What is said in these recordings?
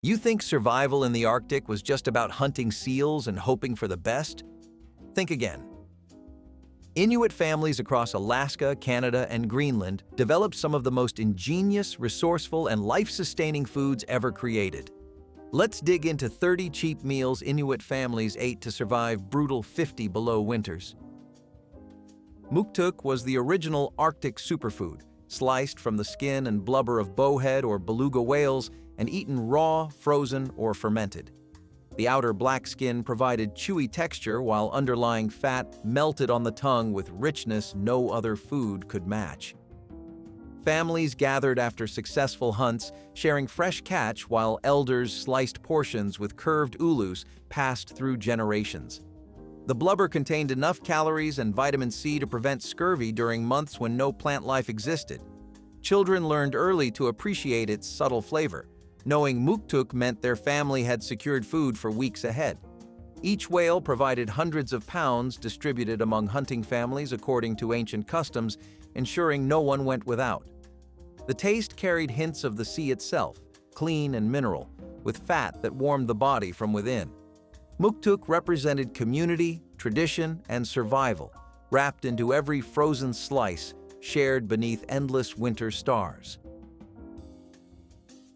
You think survival in the Arctic was just about hunting seals and hoping for the best? Think again. Inuit families across Alaska, Canada, and Greenland developed some of the most ingenious, resourceful, and life-sustaining foods ever created. Let's dig into 30 cheap meals Inuit families ate to survive brutal 50-below winters. Muktuk was the original Arctic superfood, sliced from the skin and blubber of bowhead or beluga whales and eaten raw, frozen, or fermented. The outer black skin provided chewy texture while underlying fat melted on the tongue with richness no other food could match. Families gathered after successful hunts, sharing fresh catch while elders sliced portions with curved ulus passed through generations. The blubber contained enough calories and vitamin C to prevent scurvy during months when no plant life existed. Children learned early to appreciate its subtle flavor, knowing Muktuk meant their family had secured food for weeks ahead. Each whale provided hundreds of pounds distributed among hunting families according to ancient customs, ensuring no one went without. The taste carried hints of the sea itself, clean and mineral, with fat that warmed the body from within. Muktuk represented community, tradition, and survival, wrapped into every frozen slice shared beneath endless winter stars.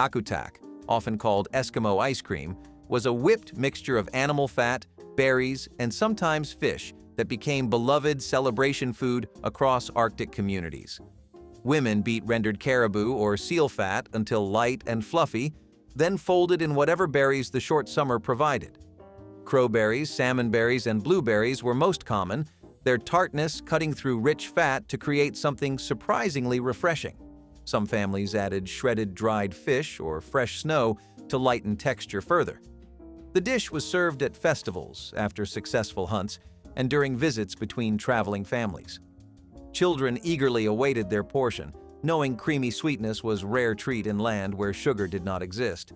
Akutaq, often called Eskimo ice cream, was a whipped mixture of animal fat, berries, and sometimes fish that became beloved celebration food across Arctic communities. Women beat rendered caribou or seal fat until light and fluffy, then folded in whatever berries the short summer provided. Crowberries, salmonberries, and blueberries were most common, their tartness cutting through rich fat to create something surprisingly refreshing. Some families added shredded dried fish or fresh snow to lighten texture further. The dish was served at festivals, after successful hunts, and during visits between traveling families. Children eagerly awaited their portion, knowing creamy sweetness was a rare treat in land where sugar did not exist.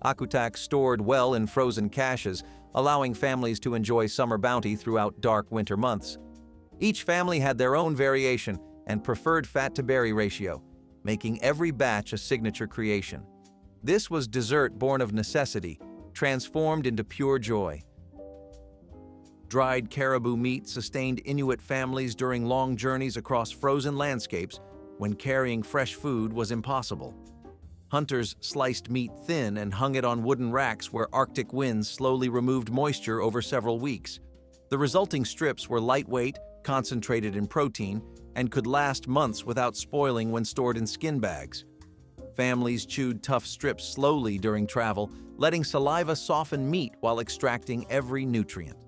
Akutaq stored well in frozen caches, allowing families to enjoy summer bounty throughout dark winter months. Each family had their own variation and preferred fat-to-berry ratio, making every batch a signature creation. This was dessert born of necessity, transformed into pure joy. Dried caribou meat sustained Inuit families during long journeys across frozen landscapes when carrying fresh food was impossible. Hunters sliced meat thin and hung it on wooden racks where Arctic winds slowly removed moisture over several weeks. The resulting strips were lightweight, concentrated in protein, and could last months without spoiling when stored in skin bags. Families chewed tough strips slowly during travel, letting saliva soften meat while extracting every nutrient.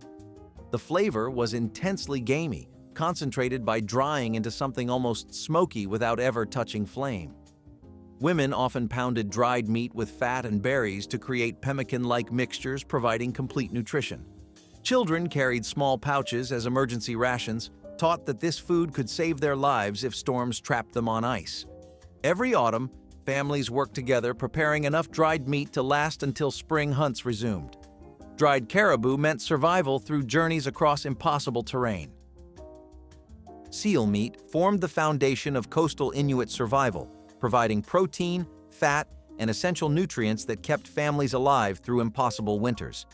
The flavor was intensely gamey, concentrated by drying into something almost smoky without ever touching flame. Women often pounded dried meat with fat and berries to create pemmican-like mixtures providing complete nutrition. Children carried small pouches as emergency rations, taught that this food could save their lives if storms trapped them on ice. Every autumn, families worked together preparing enough dried meat to last until spring hunts resumed. Dried caribou meant survival through journeys across impossible terrain. Seal meat formed the foundation of coastal Inuit survival, providing protein, fat, and essential nutrients that kept families alive through impossible winters.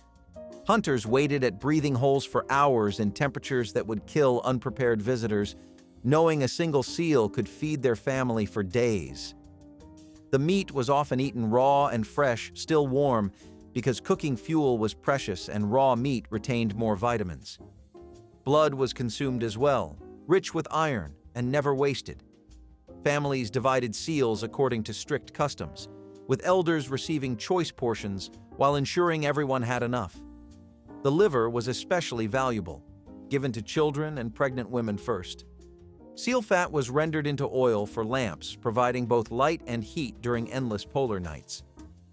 Hunters waited at breathing holes for hours in temperatures that would kill unprepared visitors, knowing a single seal could feed their family for days. The meat was often eaten raw and fresh, still warm, because cooking fuel was precious and raw meat retained more vitamins. Blood was consumed as well, rich with iron and never wasted. Families divided seals according to strict customs, with elders receiving choice portions while ensuring everyone had enough. The liver was especially valuable, given to children and pregnant women first. Seal fat was rendered into oil for lamps, providing both light and heat during endless polar nights.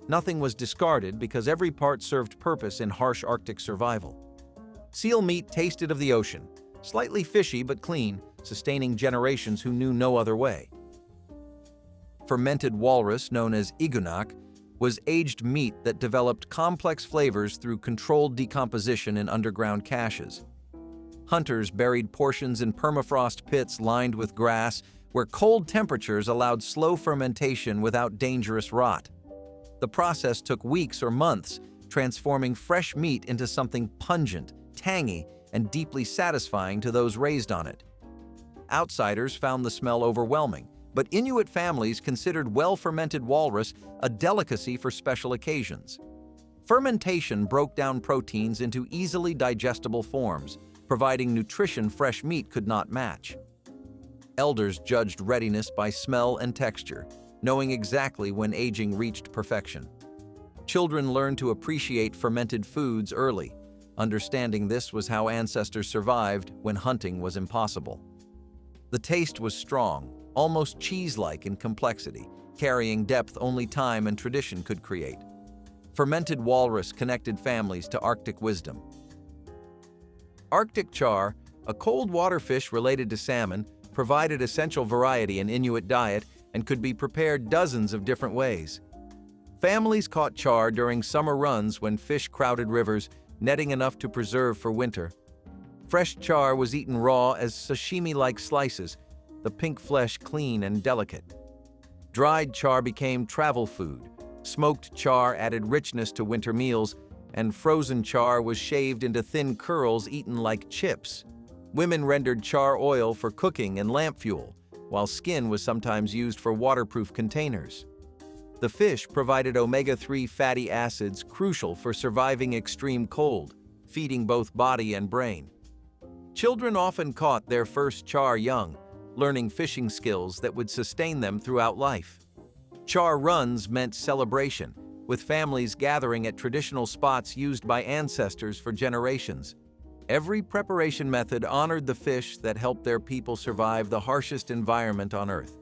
Nothing was discarded because every part served purpose in harsh Arctic survival. Seal meat tasted of the ocean, slightly fishy but clean, sustaining generations who knew no other way. Fermented walrus, known as Igunaq, was aged meat that developed complex flavors through controlled decomposition in underground caches. Hunters buried portions in permafrost pits lined with grass, where cold temperatures allowed slow fermentation without dangerous rot. The process took weeks or months, transforming fresh meat into something pungent, tangy, and deeply satisfying to those raised on it. Outsiders found the smell overwhelming, but Inuit families considered well-fermented walrus a delicacy for special occasions. Fermentation broke down proteins into easily digestible forms, providing nutrition fresh meat could not match. Elders judged readiness by smell and texture, knowing exactly when aging reached perfection. Children learned to appreciate fermented foods early. Understanding this was how ancestors survived when hunting was impossible. The taste was strong, almost cheese-like in complexity, carrying depth only time and tradition could create. Fermented walrus connected families to Arctic wisdom. Arctic char, a cold water fish related to salmon, provided essential variety in Inuit diet and could be prepared dozens of different ways. Families caught char during summer runs when fish crowded rivers, netting enough to preserve for winter. Fresh char was eaten raw as sashimi-like slices, the pink flesh clean and delicate. Dried char became travel food. Smoked char added richness to winter meals, and frozen char was shaved into thin curls eaten like chips. Women rendered char oil for cooking and lamp fuel, while skin was sometimes used for waterproof containers. The fish provided omega-3 fatty acids crucial for surviving extreme cold, feeding both body and brain. Children often caught their first char young, learning fishing skills that would sustain them throughout life. Char runs meant celebration, with families gathering at traditional spots used by ancestors for generations. Every preparation method honored the fish that helped their people survive the harshest environment on Earth.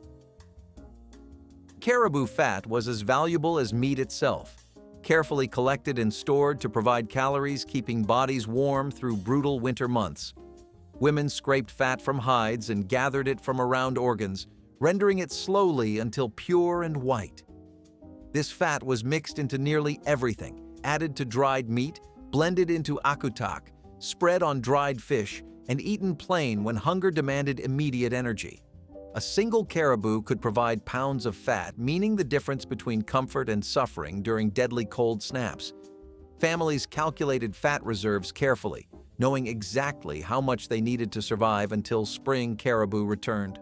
Caribou fat was as valuable as meat itself, carefully collected and stored to provide calories, keeping bodies warm through brutal winter months. Women scraped fat from hides and gathered it from around organs, rendering it slowly until pure and white. This fat was mixed into nearly everything, added to dried meat, blended into akutaq, spread on dried fish, and eaten plain when hunger demanded immediate energy. A single caribou could provide pounds of fat, meaning the difference between comfort and suffering during deadly cold snaps. Families calculated fat reserves carefully, knowing exactly how much they needed to survive until spring caribou returned.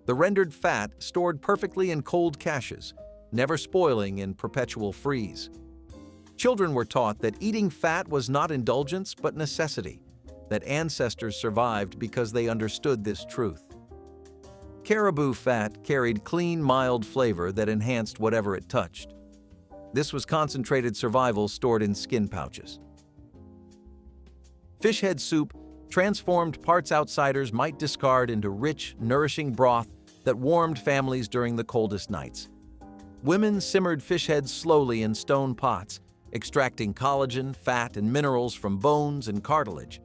The rendered fat stored perfectly in cold caches, never spoiling in perpetual freeze. Children were taught that eating fat was not indulgence but necessity, that ancestors survived because they understood this truth. Caribou fat carried clean, mild flavor that enhanced whatever it touched. This was concentrated survival stored in skin pouches. Fish head soup transformed parts outsiders might discard into rich, nourishing broth that warmed families during the coldest nights. Women simmered fish heads slowly in stone pots, extracting collagen, fat, and minerals from bones and cartilage.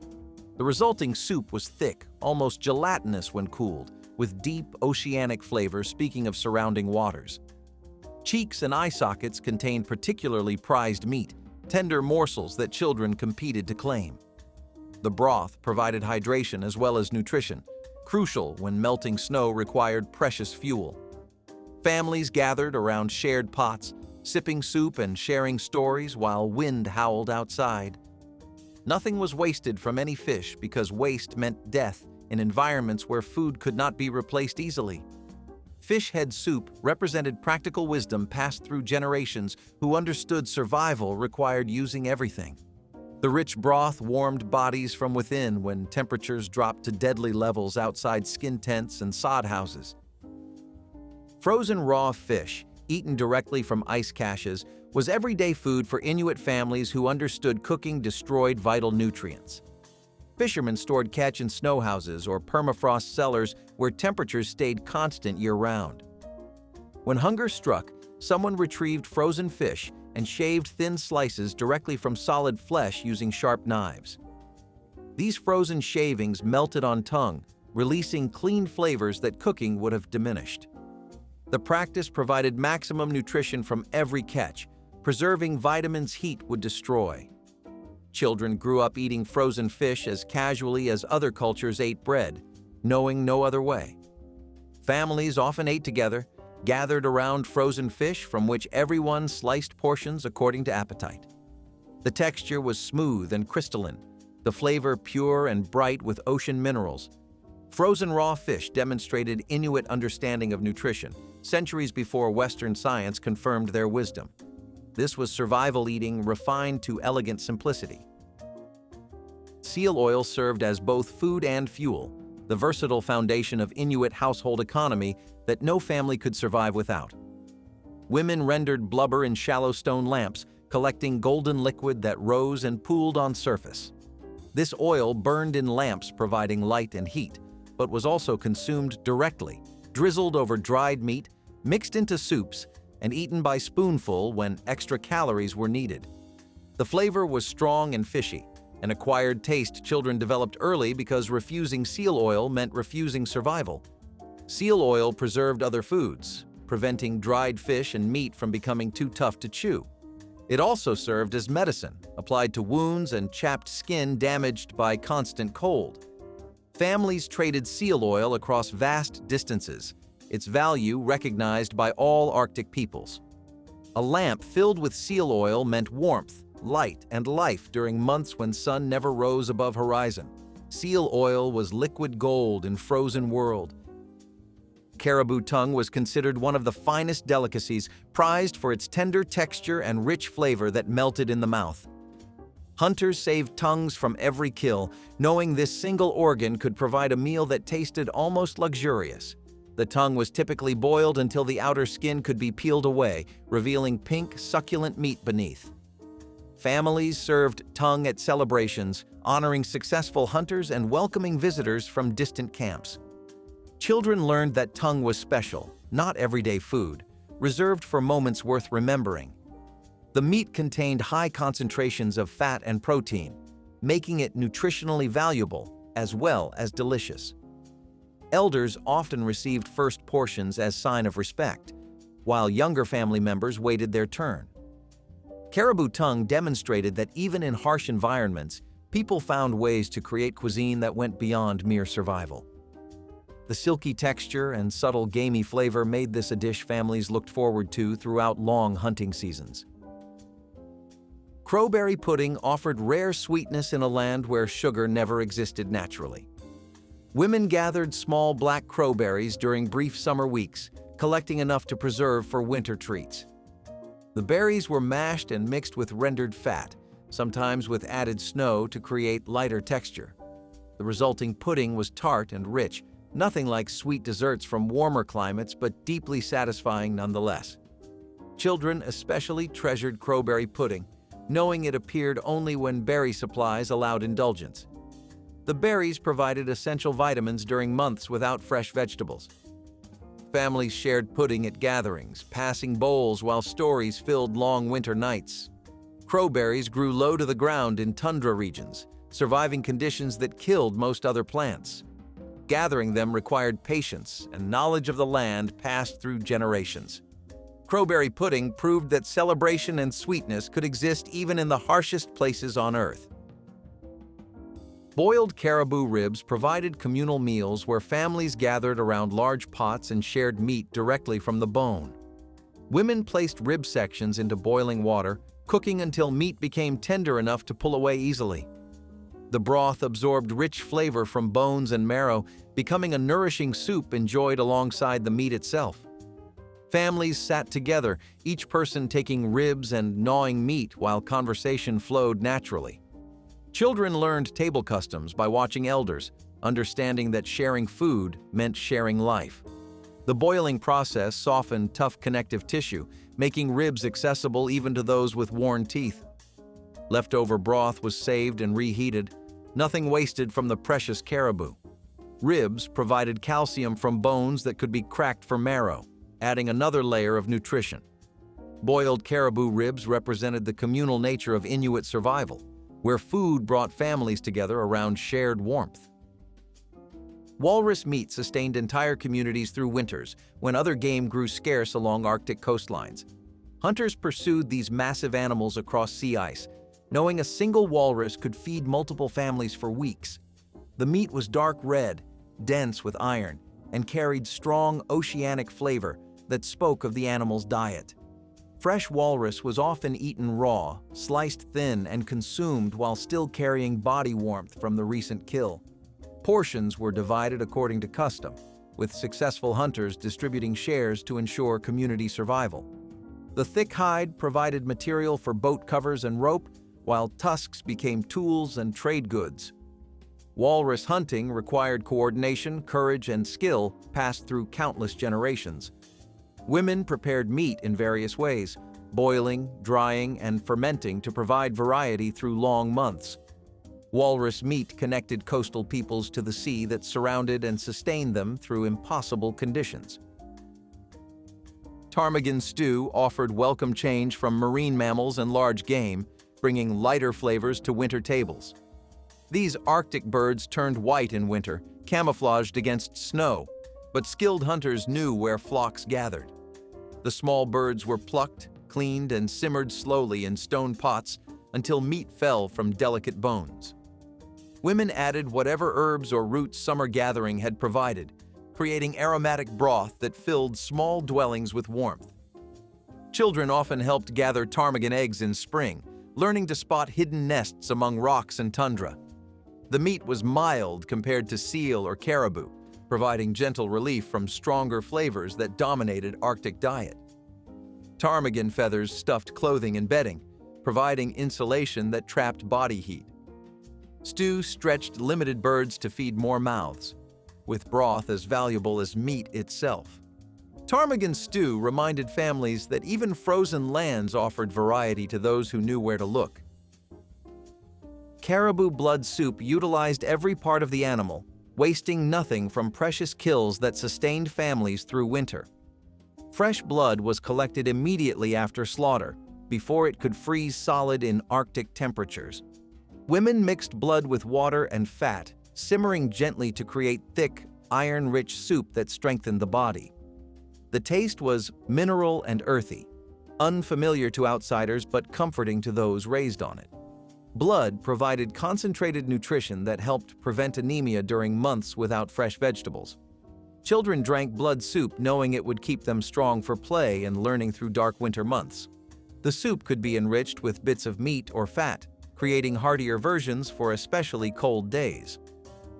The resulting soup was thick, almost gelatinous when cooled, with deep oceanic flavor speaking of surrounding waters. Cheeks and eye sockets contained particularly prized meat, tender morsels that children competed to claim. The broth provided hydration as well as nutrition, crucial when melting snow required precious fuel. Families gathered around shared pots, sipping soup and sharing stories while wind howled outside. Nothing was wasted from any fish because waste meant death in environments where food could not be replaced easily. Fish head soup represented practical wisdom passed through generations who understood survival required using everything. The rich broth warmed bodies from within when temperatures dropped to deadly levels outside skin tents and sod houses. Frozen raw fish, eaten directly from ice caches, was everyday food for Inuit families who understood cooking destroyed vital nutrients. Fishermen stored catch in snow houses or permafrost cellars where temperatures stayed constant year-round. When hunger struck, someone retrieved frozen fish and shaved thin slices directly from solid flesh using sharp knives. These frozen shavings melted on tongue, releasing clean flavors that cooking would have diminished. The practice provided maximum nutrition from every catch, preserving vitamins heat would destroy. Children grew up eating frozen fish as casually as other cultures ate bread, knowing no other way. Families often ate together, gathered around frozen fish from which everyone sliced portions according to appetite. The texture was smooth and crystalline, the flavor pure and bright with ocean minerals. Frozen raw fish demonstrated Inuit understanding of nutrition, centuries before Western science confirmed their wisdom. This was survival eating refined to elegant simplicity. Seal oil served as both food and fuel, the versatile foundation of Inuit household economy that no family could survive without. Women rendered blubber in shallow stone lamps, collecting golden liquid that rose and pooled on surface. This oil burned in lamps, providing light and heat, but was also consumed directly, drizzled over dried meat, mixed into soups, and eaten by spoonful when extra calories were needed. The flavor was strong and fishy, an acquired taste children developed early because refusing seal oil meant refusing survival. Seal oil preserved other foods, preventing dried fish and meat from becoming too tough to chew. It also served as medicine, applied to wounds and chapped skin damaged by constant cold. Families traded seal oil across vast distances, its value recognized by all Arctic peoples. A lamp filled with seal oil meant warmth, light, and life during months when sun never rose above horizon. Seal oil was liquid gold in frozen world. Caribou tongue was considered one of the finest delicacies, prized for its tender texture and rich flavor that melted in the mouth. Hunters saved tongues from every kill, knowing this single organ could provide a meal that tasted almost luxurious. The tongue was typically boiled until the outer skin could be peeled away, revealing pink, succulent meat beneath. Families served tongue at celebrations, honoring successful hunters and welcoming visitors from distant camps. Children learned that tongue was special, not everyday food, reserved for moments worth remembering. The meat contained high concentrations of fat and protein, making it nutritionally valuable as well as delicious. Elders often received first portions as sign of respect, while younger family members waited their turn. Caribou tongue demonstrated that even in harsh environments, people found ways to create cuisine that went beyond mere survival. The silky texture and subtle gamey flavor made this a dish families looked forward to throughout long hunting seasons. Crowberry pudding offered rare sweetness in a land where sugar never existed naturally. Women gathered small black crowberries during brief summer weeks, collecting enough to preserve for winter treats. The berries were mashed and mixed with rendered fat, sometimes with added snow to create lighter texture. The resulting pudding was tart and rich, nothing like sweet desserts from warmer climates, but deeply satisfying nonetheless. Children especially treasured crowberry pudding, knowing it appeared only when berry supplies allowed indulgence. The berries provided essential vitamins during months without fresh vegetables. Families shared pudding at gatherings, passing bowls while stories filled long winter nights. Crowberries grew low to the ground in tundra regions, surviving conditions that killed most other plants. Gathering them required patience and knowledge of the land passed through generations. Crowberry pudding proved that celebration and sweetness could exist even in the harshest places on Earth. Boiled caribou ribs provided communal meals where families gathered around large pots and shared meat directly from the bone. Women placed rib sections into boiling water, cooking until meat became tender enough to pull away easily. The broth absorbed rich flavor from bones and marrow, becoming a nourishing soup enjoyed alongside the meat itself. Families sat together, each person taking ribs and gnawing meat while conversation flowed naturally. Children learned table customs by watching elders, understanding that sharing food meant sharing life. The boiling process softened tough connective tissue, making ribs accessible even to those with worn teeth. Leftover broth was saved and reheated, nothing wasted from the precious caribou. Ribs provided calcium from bones that could be cracked for marrow, adding another layer of nutrition. Boiled caribou ribs represented the communal nature of Inuit survival, where food brought families together around shared warmth. Walrus meat sustained entire communities through winters, when other game grew scarce along Arctic coastlines. Hunters pursued these massive animals across sea ice, knowing a single walrus could feed multiple families for weeks. The meat was dark red, dense with iron, and carried strong oceanic flavor, that spoke of the animal's diet. Fresh walrus was often eaten raw, sliced thin, and consumed while still carrying body warmth from the recent kill. Portions were divided according to custom, with successful hunters distributing shares to ensure community survival. The thick hide provided material for boat covers and rope, while tusks became tools and trade goods. Walrus hunting required coordination, courage, and skill passed through countless generations. Women prepared meat in various ways, boiling, drying, and fermenting to provide variety through long months. Walrus meat connected coastal peoples to the sea that surrounded and sustained them through impossible conditions. Ptarmigan stew offered welcome change from marine mammals and large game, bringing lighter flavors to winter tables. These Arctic birds turned white in winter, camouflaged against snow, but skilled hunters knew where flocks gathered. The small birds were plucked, cleaned, and simmered slowly in stone pots until meat fell from delicate bones. Women added whatever herbs or roots summer gathering had provided, creating aromatic broth that filled small dwellings with warmth. Children often helped gather ptarmigan eggs in spring, learning to spot hidden nests among rocks and tundra. The meat was mild compared to seal or caribou, providing gentle relief from stronger flavors that dominated Arctic diet. Ptarmigan feathers stuffed clothing and bedding, providing insulation that trapped body heat. Stew stretched limited birds to feed more mouths, with broth as valuable as meat itself. Ptarmigan stew reminded families that even frozen lands offered variety to those who knew where to look. Caribou blood soup utilized every part of the animal, wasting nothing from precious kills that sustained families through winter. Fresh blood was collected immediately after slaughter, before it could freeze solid in Arctic temperatures. Women mixed blood with water and fat, simmering gently to create thick, iron-rich soup that strengthened the body. The taste was mineral and earthy, unfamiliar to outsiders but comforting to those raised on it. Blood provided concentrated nutrition that helped prevent anemia during months without fresh vegetables. Children drank blood soup knowing it would keep them strong for play and learning through dark winter months. The soup could be enriched with bits of meat or fat, creating heartier versions for especially cold days.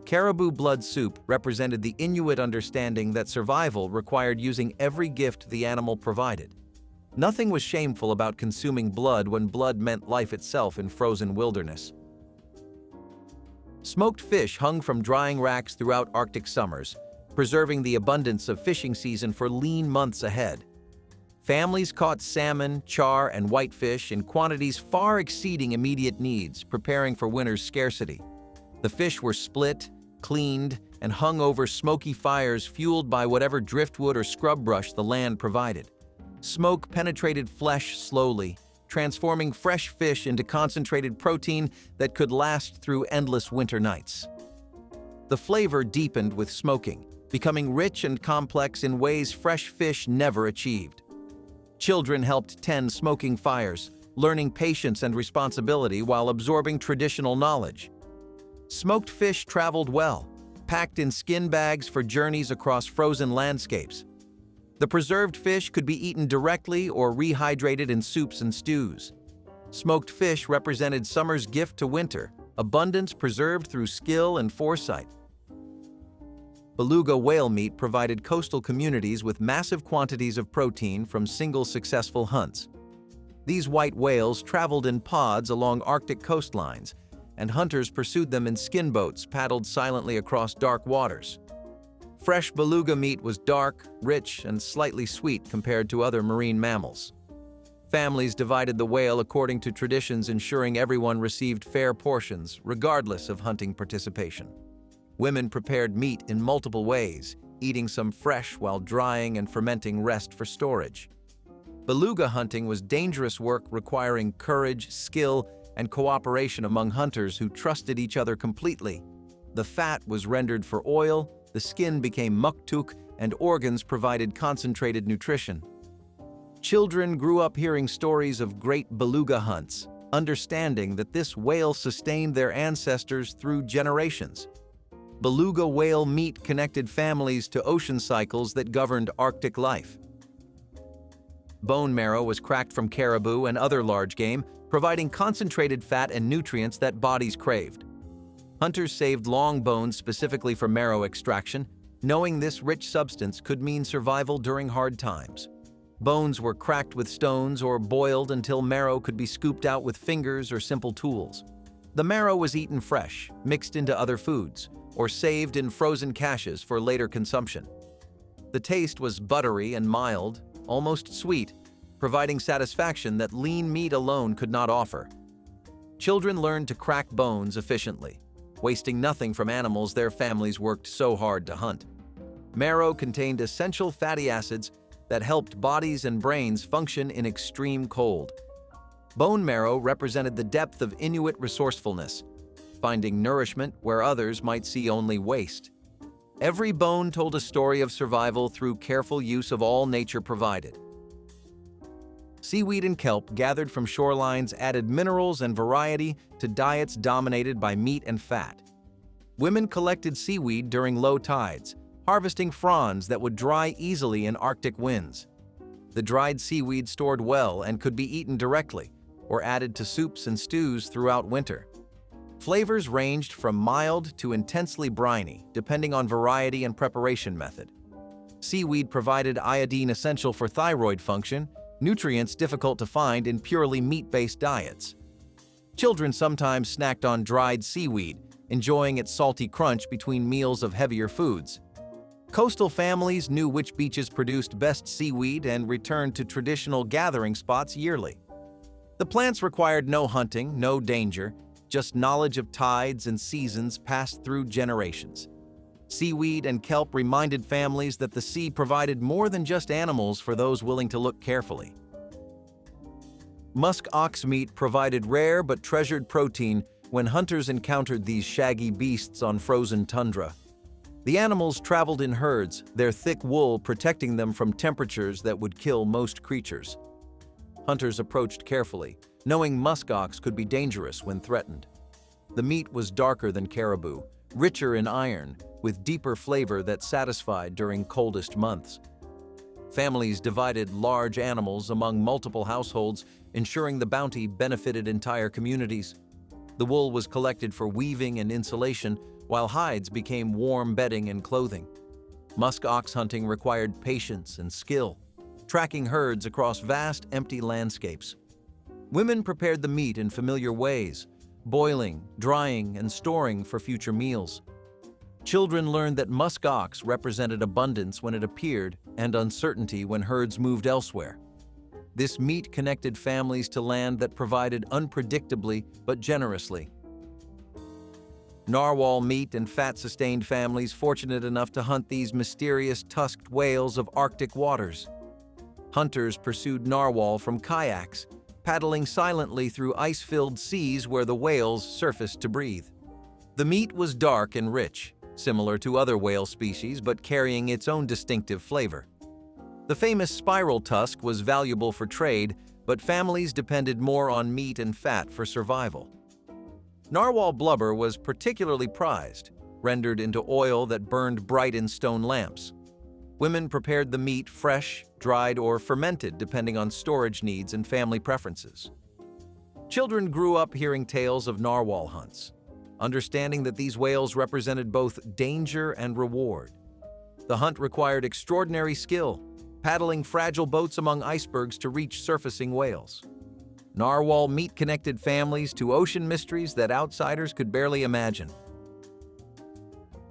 Caribou blood soup represented the Inuit understanding that survival required using every gift the animal provided. Nothing was shameful about consuming blood when blood meant life itself in frozen wilderness. Smoked fish hung from drying racks throughout Arctic summers, preserving the abundance of fishing season for lean months ahead. Families caught salmon, char, and whitefish in quantities far exceeding immediate needs, preparing for winter's scarcity. The fish were split, cleaned, and hung over smoky fires fueled by whatever driftwood or scrub brush the land provided. Smoke penetrated flesh slowly, transforming fresh fish into concentrated protein that could last through endless winter nights. The flavor deepened with smoking, becoming rich and complex in ways fresh fish never achieved. Children helped tend smoking fires, learning patience and responsibility while absorbing traditional knowledge. Smoked fish traveled well, packed in skin bags for journeys across frozen landscapes. The preserved fish could be eaten directly or rehydrated in soups and stews. Smoked fish represented summer's gift to winter, abundance preserved through skill and foresight. Beluga whale meat provided coastal communities with massive quantities of protein from single successful hunts. These white whales traveled in pods along Arctic coastlines, and hunters pursued them in skin boats paddled silently across dark waters. Fresh beluga meat was dark, rich, and slightly sweet compared to other marine mammals. Families divided the whale according to traditions, ensuring everyone received fair portions, regardless of hunting participation. Women prepared meat in multiple ways, eating some fresh while drying and fermenting rest for storage. Beluga hunting was dangerous work requiring courage, skill, and cooperation among hunters who trusted each other completely. The fat was rendered for oil, the skin became muktuk, and organs provided concentrated nutrition. Children grew up hearing stories of great beluga hunts, understanding that this whale sustained their ancestors through generations. Beluga whale meat connected families to ocean cycles that governed Arctic life. Bone marrow was cracked from caribou and other large game, providing concentrated fat and nutrients that bodies craved. Hunters saved long bones specifically for marrow extraction, knowing this rich substance could mean survival during hard times. Bones were cracked with stones or boiled until marrow could be scooped out with fingers or simple tools. The marrow was eaten fresh, mixed into other foods, or saved in frozen caches for later consumption. The taste was buttery and mild, almost sweet, providing satisfaction that lean meat alone could not offer. Children learned to crack bones efficiently, wasting nothing from animals their families worked so hard to hunt. Marrow contained essential fatty acids that helped bodies and brains function in extreme cold. Bone marrow represented the depth of Inuit resourcefulness, finding nourishment where others might see only waste. Every bone told a story of survival through careful use of all nature provided. Seaweed and kelp gathered from shorelines added minerals and variety to diets dominated by meat and fat. Women collected seaweed during low tides, harvesting fronds that would dry easily in Arctic winds. The dried seaweed stored well and could be eaten directly, or added to soups and stews throughout winter. Flavors ranged from mild to intensely briny, depending on variety and preparation method. Seaweed provided iodine essential for thyroid function, nutrients difficult to find in purely meat-based diets. Children sometimes snacked on dried seaweed, enjoying its salty crunch between meals of heavier foods. Coastal families knew which beaches produced best seaweed and returned to traditional gathering spots yearly. The plants required no hunting, no danger, just knowledge of tides and seasons passed through generations. Seaweed and kelp reminded families that the sea provided more than just animals for those willing to look carefully. Musk ox meat provided rare but treasured protein when hunters encountered these shaggy beasts on frozen tundra. The animals traveled in herds, their thick wool protecting them from temperatures that would kill most creatures. Hunters approached carefully, knowing musk ox could be dangerous when threatened. The meat was darker than caribou, richer in iron, with deeper flavor that satisfied during coldest months. Families divided large animals among multiple households, ensuring the bounty benefited entire communities. The wool was collected for weaving and insulation, while hides became warm bedding and clothing. Musk ox hunting required patience and skill, tracking herds across vast, empty landscapes. Women prepared the meat in familiar ways, boiling, drying, and storing for future meals. Children learned that musk ox represented abundance when it appeared and uncertainty when herds moved elsewhere. This meat connected families to land that provided unpredictably but generously. Narwhal meat and fat sustained families fortunate enough to hunt these mysterious tusked whales of Arctic waters. Hunters pursued narwhal from kayaks, paddling silently through ice-filled seas where the whales surfaced to breathe. The meat was dark and rich, similar to other whale species but carrying its own distinctive flavor. The famous spiral tusk was valuable for trade, but families depended more on meat and fat for survival. Narwhal blubber was particularly prized, rendered into oil that burned bright in stone lamps. Women prepared the meat fresh, dried, or fermented depending on storage needs and family preferences. Children grew up hearing tales of narwhal hunts, understanding that these whales represented both danger and reward. The hunt required extraordinary skill, paddling fragile boats among icebergs to reach surfacing whales. Narwhal meat connected families to ocean mysteries that outsiders could barely imagine.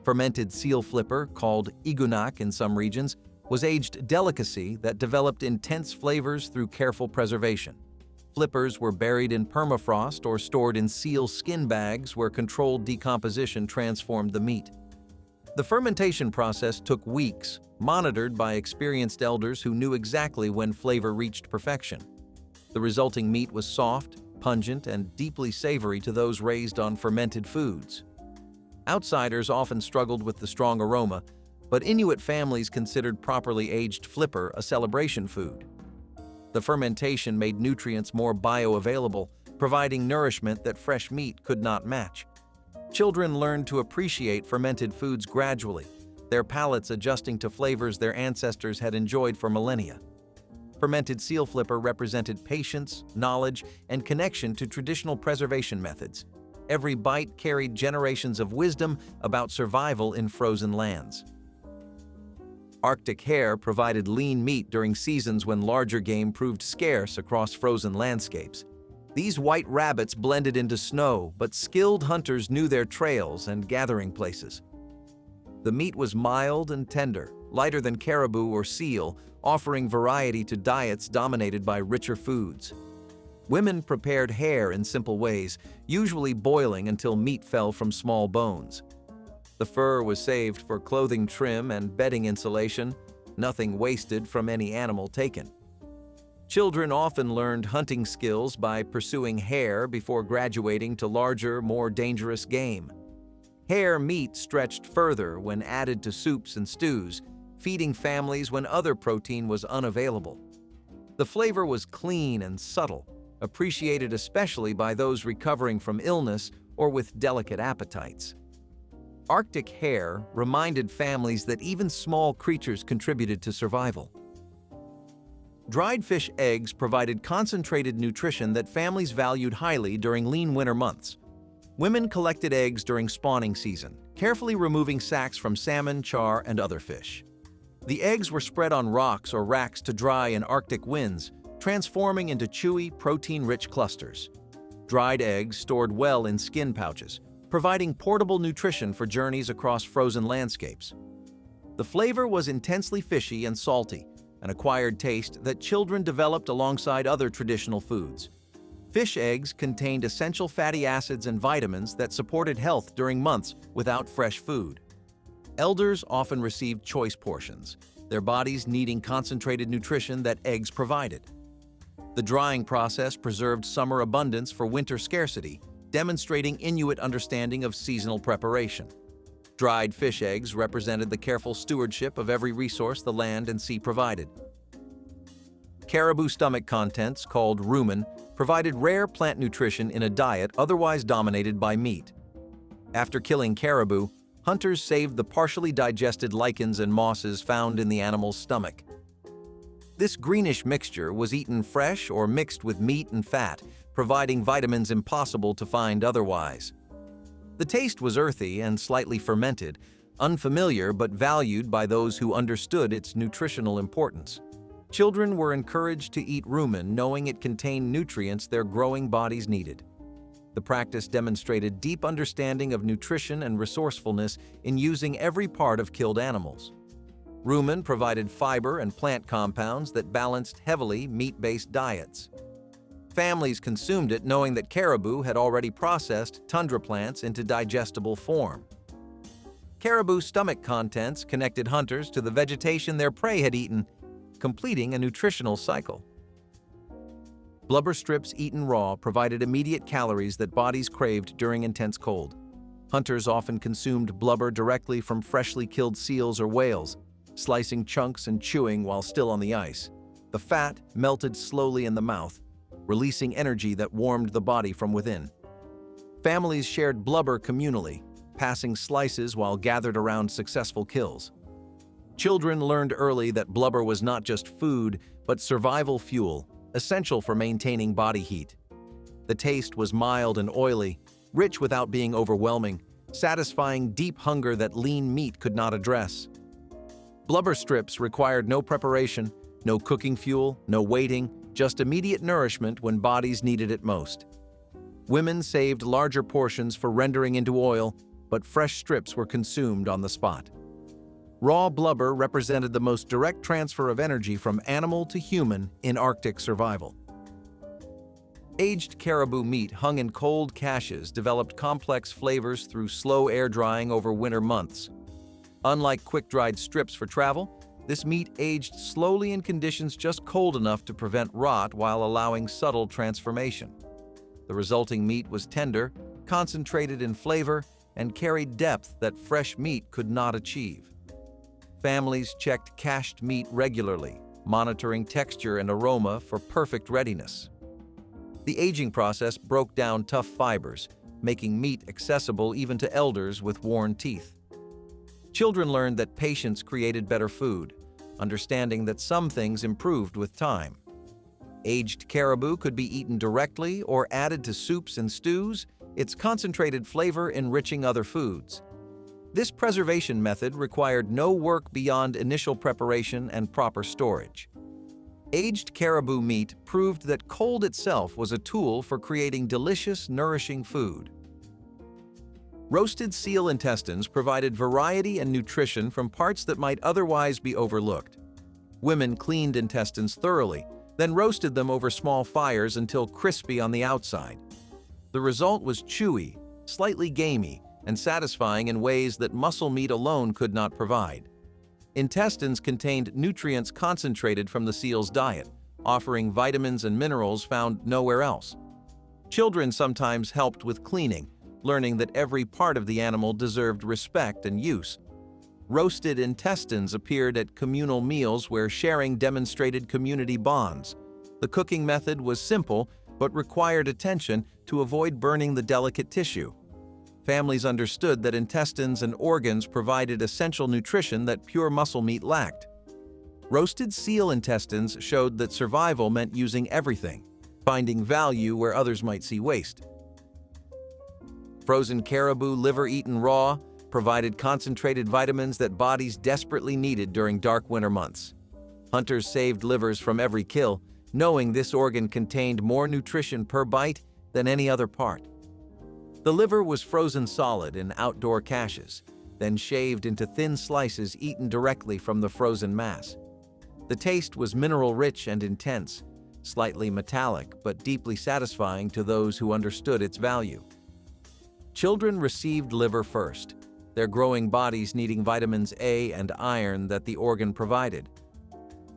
Fermented seal flipper, called Igunaq in some regions, was aged delicacy that developed intense flavors through careful preservation. Flippers were buried in permafrost or stored in seal skin bags where controlled decomposition transformed the meat. The fermentation process took weeks, monitored by experienced elders who knew exactly when flavor reached perfection. The resulting meat was soft, pungent, and deeply savory to those raised on fermented foods. Outsiders often struggled with the strong aroma, but Inuit families considered properly aged flipper a celebration food. The fermentation made nutrients more bioavailable, providing nourishment that fresh meat could not match. Children learned to appreciate fermented foods gradually, their palates adjusting to flavors their ancestors had enjoyed for millennia. Fermented seal flipper represented patience, knowledge, and connection to traditional preservation methods. Every bite carried generations of wisdom about survival in frozen lands. Arctic hare provided lean meat during seasons when larger game proved scarce across frozen landscapes. These white rabbits blended into snow, but skilled hunters knew their trails and gathering places. The meat was mild and tender, lighter than caribou or seal, offering variety to diets dominated by richer foods. Women prepared hare in simple ways, usually boiling until meat fell from small bones. The fur was saved for clothing trim and bedding insulation, nothing wasted from any animal taken. Children often learned hunting skills by pursuing hare before graduating to larger, more dangerous game. Hare meat stretched further when added to soups and stews, feeding families when other protein was unavailable. The flavor was clean and subtle, appreciated especially by those recovering from illness or with delicate appetites. Arctic hare reminded families that even small creatures contributed to survival. Dried fish eggs provided concentrated nutrition that families valued highly during lean winter months. Women collected eggs during spawning season, carefully removing sacs from salmon, char, and other fish. The eggs were spread on rocks or racks to dry in Arctic winds, transforming into chewy, protein-rich clusters. Dried eggs stored well in skin pouches, providing portable nutrition for journeys across frozen landscapes. The flavor was intensely fishy and salty, an acquired taste that children developed alongside other traditional foods. Fish eggs contained essential fatty acids and vitamins that supported health during months without fresh food. Elders often received choice portions, their bodies needing concentrated nutrition that eggs provided. The drying process preserved summer abundance for winter scarcity, demonstrating Inuit understanding of seasonal preparation. Dried fish eggs represented the careful stewardship of every resource the land and sea provided. Caribou stomach contents, called rumen, provided rare plant nutrition in a diet otherwise dominated by meat. After killing caribou, hunters saved the partially digested lichens and mosses found in the animal's stomach. This greenish mixture was eaten fresh or mixed with meat and fat, providing vitamins impossible to find otherwise. The taste was earthy and slightly fermented, unfamiliar but valued by those who understood its nutritional importance. Children were encouraged to eat rumen knowing it contained nutrients their growing bodies needed. The practice demonstrated deep understanding of nutrition and resourcefulness in using every part of killed animals. Rumen provided fiber and plant compounds that balanced heavily meat-based diets. Families consumed it knowing that caribou had already processed tundra plants into digestible form. Caribou stomach contents connected hunters to the vegetation their prey had eaten, completing a nutritional cycle. Blubber strips eaten raw provided immediate calories that bodies craved during intense cold. Hunters often consumed blubber directly from freshly killed seals or whales, slicing chunks and chewing while still on the ice. The fat melted slowly in the mouth, releasing energy that warmed the body from within. Families shared blubber communally, passing slices while gathered around successful kills. Children learned early that blubber was not just food, but survival fuel, essential for maintaining body heat. The taste was mild and oily, rich without being overwhelming, satisfying deep hunger that lean meat could not address. Blubber strips required no preparation, no cooking fuel, no waiting, just immediate nourishment when bodies needed it most. Women saved larger portions for rendering into oil, but fresh strips were consumed on the spot. Raw blubber represented the most direct transfer of energy from animal to human in Arctic survival. Aged caribou meat hung in cold caches developed complex flavors through slow air drying over winter months. Unlike quick-dried strips for travel, this meat aged slowly in conditions just cold enough to prevent rot while allowing subtle transformation. The resulting meat was tender, concentrated in flavor, and carried depth that fresh meat could not achieve. Families checked cached meat regularly, monitoring texture and aroma for perfect readiness. The aging process broke down tough fibers, making meat accessible even to elders with worn teeth. Children learned that patience created better food, understanding that some things improved with time. Aged caribou could be eaten directly or added to soups and stews, its concentrated flavor enriching other foods. This preservation method required no work beyond initial preparation and proper storage. Aged caribou meat proved that cold itself was a tool for creating delicious, nourishing food. Roasted seal intestines provided variety and nutrition from parts that might otherwise be overlooked. Women cleaned intestines thoroughly, then roasted them over small fires until crispy on the outside. The result was chewy, slightly gamey, and satisfying in ways that muscle meat alone could not provide. Intestines contained nutrients concentrated from the seal's diet, offering vitamins and minerals found nowhere else. Children sometimes helped with cleaning, learning that every part of the animal deserved respect and use. Roasted intestines appeared at communal meals where sharing demonstrated community bonds. The cooking method was simple but required attention to avoid burning the delicate tissue. Families understood that intestines and organs provided essential nutrition that pure muscle meat lacked. Roasted seal intestines showed that survival meant using everything, finding value where others might see waste. Frozen caribou liver eaten raw provided concentrated vitamins that bodies desperately needed during dark winter months. Hunters saved livers from every kill, knowing this organ contained more nutrition per bite than any other part. The liver was frozen solid in outdoor caches, then shaved into thin slices eaten directly from the frozen mass. The taste was mineral-rich and intense, slightly metallic but deeply satisfying to those who understood its value. Children received liver first, their growing bodies needing vitamins A and iron that the organ provided.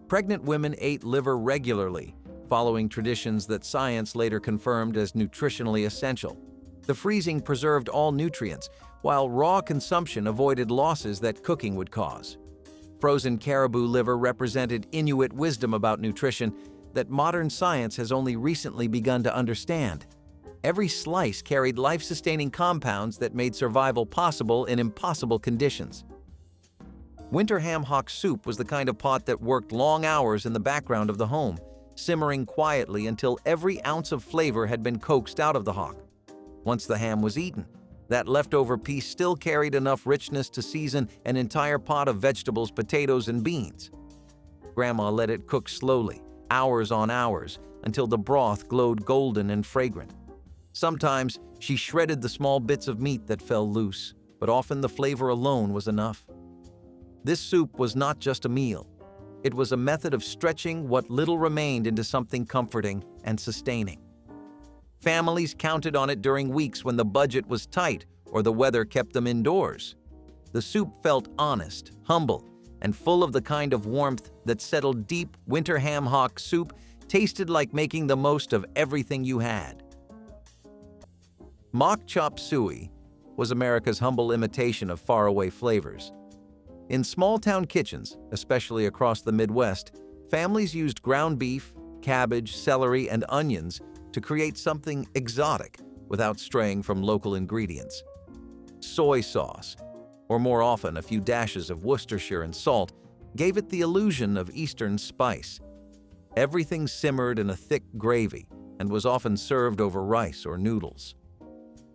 Pregnant women ate liver regularly, following traditions that science later confirmed as nutritionally essential. The freezing preserved all nutrients, while raw consumption avoided losses that cooking would cause. Frozen caribou liver represented Inuit wisdom about nutrition that modern science has only recently begun to understand. Every slice carried life-sustaining compounds that made survival possible in impossible conditions. Winter ham hock soup was the kind of pot that worked long hours in the background of the home, simmering quietly until every ounce of flavor had been coaxed out of the hock. Once the ham was eaten, that leftover piece still carried enough richness to season an entire pot of vegetables, potatoes, and beans. Grandma let it cook slowly, hours on hours, until the broth glowed golden and fragrant. Sometimes she shredded the small bits of meat that fell loose, but often the flavor alone was enough. This soup was not just a meal. It was a method of stretching what little remained into something comforting and sustaining. Families counted on it during weeks when the budget was tight or the weather kept them indoors. The soup felt honest, humble, and full of the kind of warmth that settled deep. Winter ham hock soup tasted like making the most of everything you had. Mock chop suey was America's humble imitation of faraway flavors. In small-town kitchens, especially across the Midwest, families used ground beef, cabbage, celery, and onions to create something exotic without straying from local ingredients. Soy sauce, or more often a few dashes of Worcestershire and salt, gave it the illusion of Eastern spice. Everything simmered in a thick gravy and was often served over rice or noodles.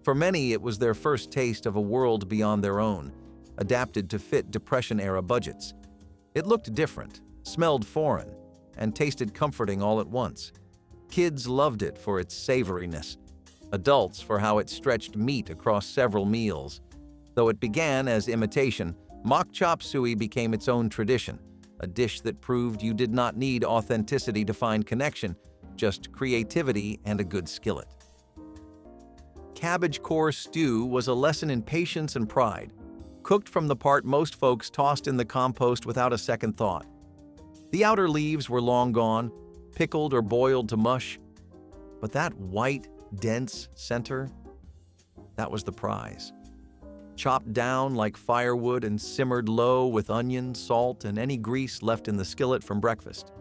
For many, it was their first taste of a world beyond their own, adapted to fit Depression-era budgets. It looked different, smelled foreign, and tasted comforting all at once. Kids loved it for its savoriness, adults for how it stretched meat across several meals. Though it began as imitation, mock chop suey became its own tradition, a dish that proved you did not need authenticity to find connection, just creativity and a good skillet. Cabbage core stew was a lesson in patience and pride. Cooked from the part most folks tossed in the compost without a second thought. The outer leaves were long gone, pickled or boiled to mush. But that white, dense center, that was the prize. Chopped down like firewood and simmered low with onion, salt, and any grease left in the skillet from breakfast.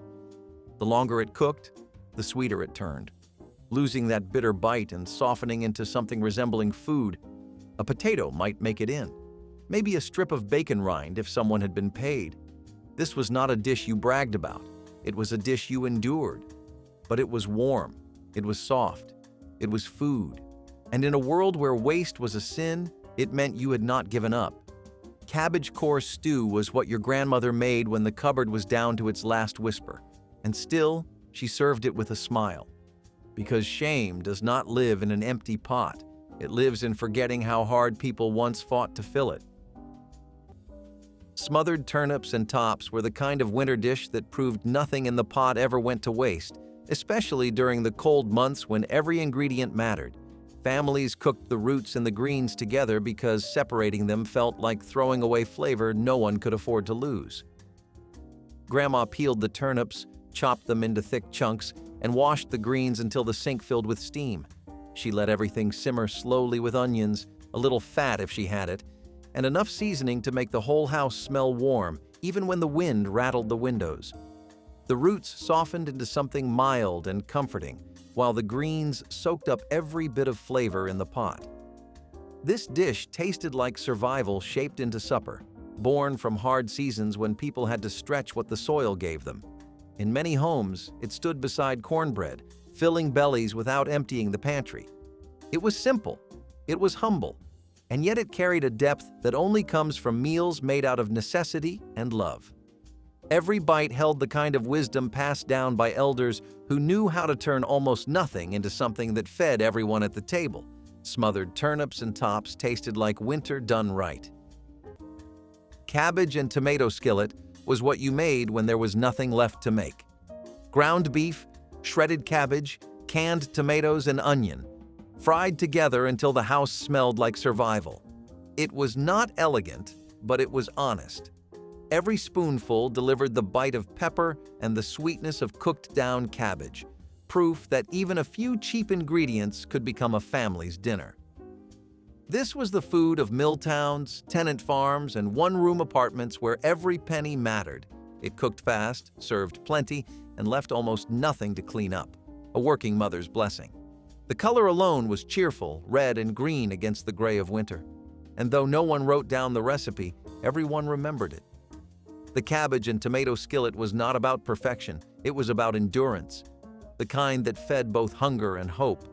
The longer it cooked, the sweeter it turned, losing that bitter bite and softening into something resembling food. A potato might make it in, maybe a strip of bacon rind if someone had been paid. This was not a dish you bragged about. It was a dish you endured. But it was warm. It was soft. It was food. And in a world where waste was a sin, it meant you had not given up. Cabbage core stew was what your grandmother made when the cupboard was down to its last whisper. And still, she served it with a smile. Because shame does not live in an empty pot. It lives in forgetting how hard people once fought to fill it. Smothered turnips and tops were the kind of winter dish that proved nothing in the pot ever went to waste, especially during the cold months when every ingredient mattered. Families cooked the roots and the greens together because separating them felt like throwing away flavor no one could afford to lose. Grandma peeled the turnips, chopped them into thick chunks, and washed the greens until the sink filled with steam. She let everything simmer slowly with onions, a little fat if she had it, and enough seasoning to make the whole house smell warm, even when the wind rattled the windows. The roots softened into something mild and comforting, while the greens soaked up every bit of flavor in the pot. This dish tasted like survival shaped into supper, born from hard seasons when people had to stretch what the soil gave them. In many homes, it stood beside cornbread, filling bellies without emptying the pantry. It was simple, it was humble, and yet it carried a depth that only comes from meals made out of necessity and love. Every bite held the kind of wisdom passed down by elders who knew how to turn almost nothing into something that fed everyone at the table. Smothered turnips and tops tasted like winter done right. Cabbage and tomato skillet was what you made when there was nothing left to make. Ground beef, shredded cabbage, canned tomatoes, and onion, fried together until the house smelled like survival. It was not elegant, but it was honest. Every spoonful delivered the bite of pepper and the sweetness of cooked-down cabbage, proof that even a few cheap ingredients could become a family's dinner. This was the food of mill towns, tenant farms, and one-room apartments where every penny mattered. It cooked fast, served plenty, and left almost nothing to clean up. A working mother's blessing. The color alone was cheerful, red and green against the gray of winter. And though no one wrote down the recipe, everyone remembered it. The cabbage and tomato skillet was not about perfection, it was about endurance, the kind that fed both hunger and hope.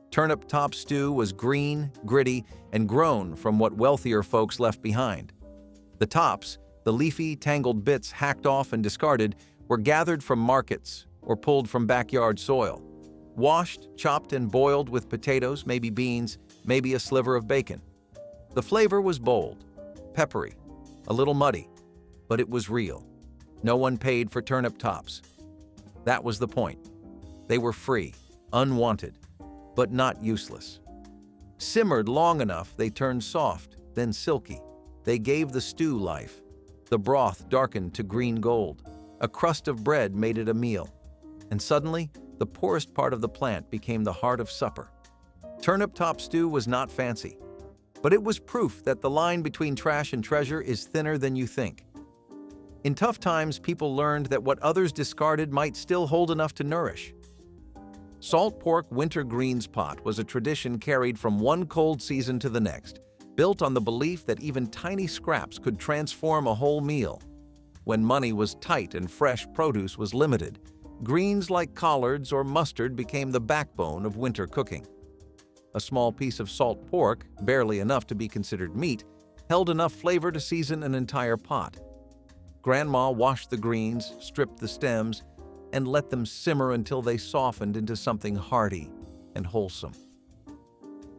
Turnip top stew was green, gritty, and grown from what wealthier folks left behind. The tops, the leafy, tangled bits hacked off and discarded, were gathered from markets or pulled from backyard soil. Washed, chopped, and boiled with potatoes, maybe beans, maybe a sliver of bacon. The flavor was bold, peppery, a little muddy, but it was real. No one paid for turnip tops. That was the point. They were free, unwanted, but not useless. Simmered long enough, they turned soft, then silky. They gave the stew life. The broth darkened to green gold. A crust of bread made it a meal. And suddenly, the poorest part of the plant became the heart of supper. Turnip top stew was not fancy, but it was proof that the line between trash and treasure is thinner than you think. In tough times, people learned that what others discarded might still hold enough to nourish. Salt pork winter greens pot was a tradition carried from one cold season to the next, built on the belief that even tiny scraps could transform a whole meal. When money was tight and fresh produce was limited, greens like collards or mustard became the backbone of winter cooking. A small piece of salt pork, barely enough to be considered meat, held enough flavor to season an entire pot. Grandma washed the greens, stripped the stems, and let them simmer until they softened into something hearty and wholesome.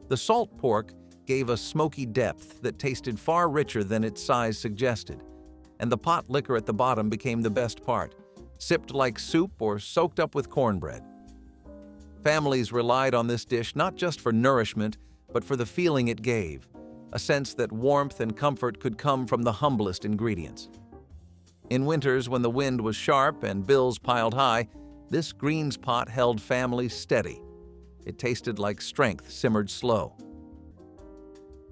The salt pork gave a smoky depth that tasted far richer than its size suggested, and the pot liquor at the bottom became the best part, sipped like soup or soaked up with cornbread. Families relied on this dish not just for nourishment, but for the feeling it gave, a sense that warmth and comfort could come from the humblest ingredients. In winters, when the wind was sharp and bills piled high, this greens pot held families steady. It tasted like strength simmered slow.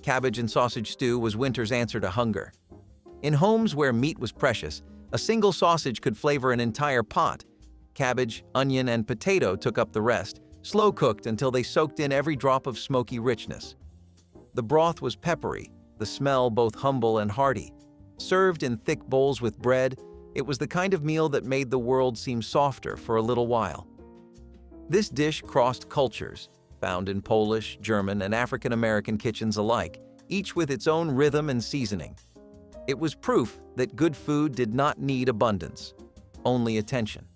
Cabbage and sausage stew was winter's answer to hunger. In homes where meat was precious, a single sausage could flavor an entire pot. Cabbage, onion, and potato took up the rest, slow-cooked until they soaked in every drop of smoky richness. The broth was peppery, the smell both humble and hearty. Served in thick bowls with bread, it was the kind of meal that made the world seem softer for a little while. This dish crossed cultures, found in Polish, German, and African American kitchens alike, each with its own rhythm and seasoning. It was proof that good food did not need abundance, only attention.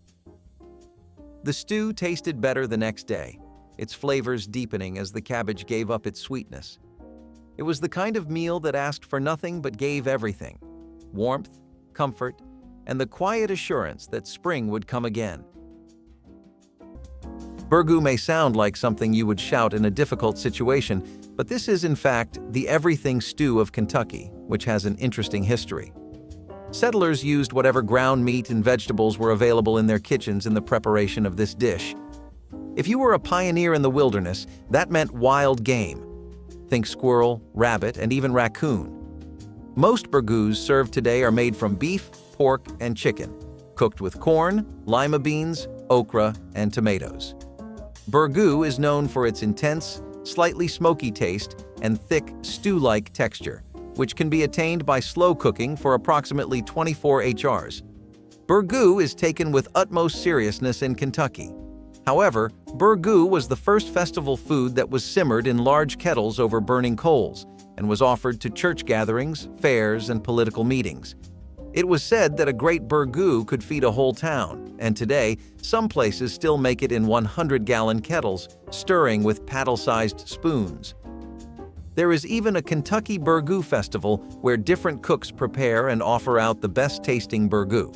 The stew tasted better the next day, its flavors deepening as the cabbage gave up its sweetness. It was the kind of meal that asked for nothing but gave everything: warmth, comfort, and the quiet assurance that spring would come again. Burgoo may sound like something you would shout in a difficult situation, but this is in fact the everything stew of Kentucky, which has an interesting history. Settlers used whatever ground meat and vegetables were available in their kitchens in the preparation of this dish. If you were a pioneer in the wilderness, that meant wild game. Think squirrel, rabbit, and even raccoon. Most burgoos served today are made from beef, pork, and chicken, cooked with corn, lima beans, okra, and tomatoes. Burgoo is known for its intense, slightly smoky taste and thick, stew-like texture, which can be attained by slow cooking for approximately 24 HRs. Burgoo is taken with utmost seriousness in Kentucky. However, burgoo was the first festival food that was simmered in large kettles over burning coals and was offered to church gatherings, fairs, and political meetings. It was said that a great burgoo could feed a whole town, and today, some places still make it in 100-gallon kettles, stirring with paddle-sized spoons. There is even a Kentucky Burgoo Festival where different cooks prepare and offer out the best-tasting burgoo.